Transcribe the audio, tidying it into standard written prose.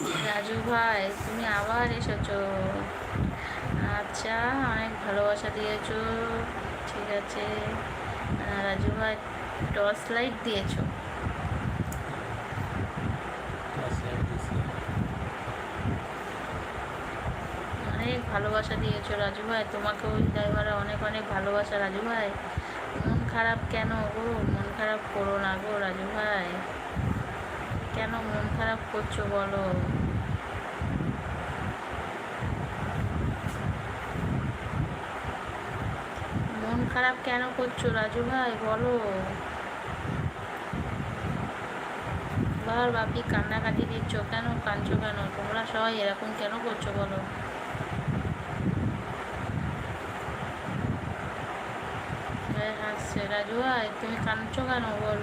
রাজু ভাই, তুমি আবার এসেছো। আচ্ছা, অনেক ভালোবাসা দিয়েছো, ঠিক আছে। রাজু ভাই, টর্চ লাইট দিয়েছো। অনেক ভালোবাসা দিয়েছো রাজু ভাই, তোমাকে ওই ড্রাইভারে অনেক অনেক ভালোবাসা রাজু ভাই। মন খারাপ কেন গো? মন খারাপ করো না গো রাজু ভাই। কেন মন খারাপ করছো বলো? মন খারাপ কেন করছো রাজু ভাই বলো? বাপি কান্নাকাটি দিচ্ছ কেন? কাঁদছো কেন? তোমরা সবাই এরকম কেন করছো বলো? হাসছে রাজু ভাই, তুমি কাঁদছো কেন বলো?